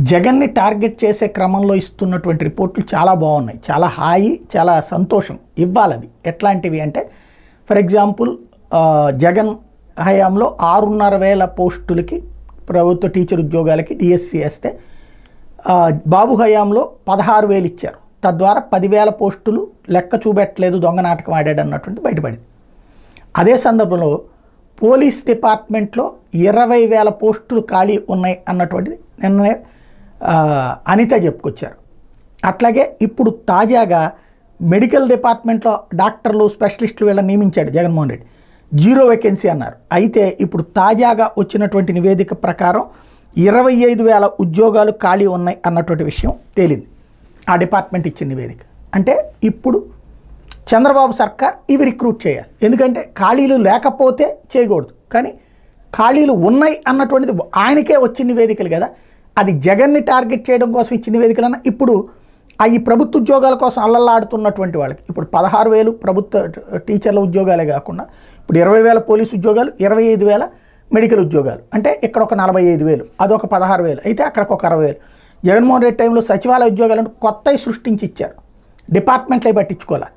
జగన్ని టార్గెట్ చేసే క్రమంలో ఇస్తున్నటువంటి రిపోర్ట్లు చాలా బాగున్నాయి, చాలా హాయి, చాలా సంతోషం. ఇవ్వాలి అవి. ఎట్లాంటివి అంటే ఫర్ ఎగ్జాంపుల్ జగన్ హయాంలో 6,500 పోస్టులకి ప్రభుత్వ టీచర్ ఉద్యోగాలకి డిఎస్సి వేస్తే బాబు హయాంలో 16,000 ఇచ్చారు. తద్వారా 10,000 పోస్టులు లెక్క చూపెట్టలేదు, దొంగ నాటకం ఆడాడు అన్నటువంటి బయటపడింది. అదే సందర్భంలో పోలీస్ డిపార్ట్మెంట్లో 20,000 పోస్టులు ఖాళీ ఉన్నాయి అన్నటువంటిది నిన్ననే అనిత చెప్పుకొచ్చారు. అట్లాగే ఇప్పుడు తాజాగా మెడికల్ డిపార్ట్మెంట్లో డాక్టర్లు, స్పెషలిస్టులు వీళ్ళని నియమించాడు జగన్మోహన్ రెడ్డి. 0 వేకెన్సీ అన్నారు. అయితే ఇప్పుడు తాజాగా వచ్చినటువంటి నివేదిక ప్రకారం 25,000 ఉద్యోగాలు ఖాళీ ఉన్నాయి అన్నటువంటి విషయం తేలింది. ఆ డిపార్ట్మెంట్ ఇచ్చిన నివేదిక. అంటే ఇప్పుడు చంద్రబాబు సర్కార్ ఇవి రిక్రూట్ చేయాలి. ఎందుకంటే ఖాళీలు లేకపోతే చేయకూడదు, కానీ ఖాళీలు ఉన్నాయి అన్నటువంటిది ఆయనకే వచ్చిన నివేదికలు కదా. అది జగన్ని టార్గెట్ చేయడం కోసం ఇచ్చిన నివేదికలన్నా ఇప్పుడు ఈ ప్రభుత్వ ఉద్యోగాల కోసం అల్లల్లాడుతున్నటువంటి వాళ్ళకి ఇప్పుడు 16,000 ప్రభుత్వ టీచర్ల ఉద్యోగాలే కాకుండా ఇప్పుడు 20,000 పోలీసు ఉద్యోగాలు, 25,000 మెడికల్ ఉద్యోగాలు. అంటే ఇక్కడ ఒక 45,000, అదొక 16,000, అయితే అక్కడికి ఒక 60,000. జగన్మోహన్ రెడ్డి టైంలో సచివాలయ ఉద్యోగాలను కొత్తవి సృష్టించి ఇచ్చారు, డిపార్ట్మెంట్లే పట్టించుకోవాలి.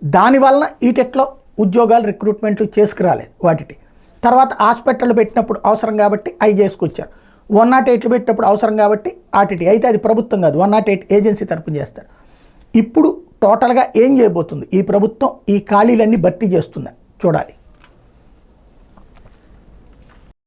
దానివల్ల ఈటెట్లో ఉద్యోగాలు రిక్రూట్మెంట్లు చేసుకురాలేదు. వాటి తర్వాత హాస్పిటళ్ళు పెట్టినప్పుడు అవసరం కాబట్టి అవి చేసుకొచ్చారు. 108 పెట్టినప్పుడు అవసరం కాబట్టి ఆర్టీటీ, అయితే అది ప్రభుత్వం కాదు, 108 ఏజెన్సీ తరపున చేస్తారు. ఇప్పుడు టోటల్గా ఏం చేయబోతుంది ఈ ప్రభుత్వం? ఈ ఖాళీలన్నీ భర్తీ చేస్తుందా చూడాలి.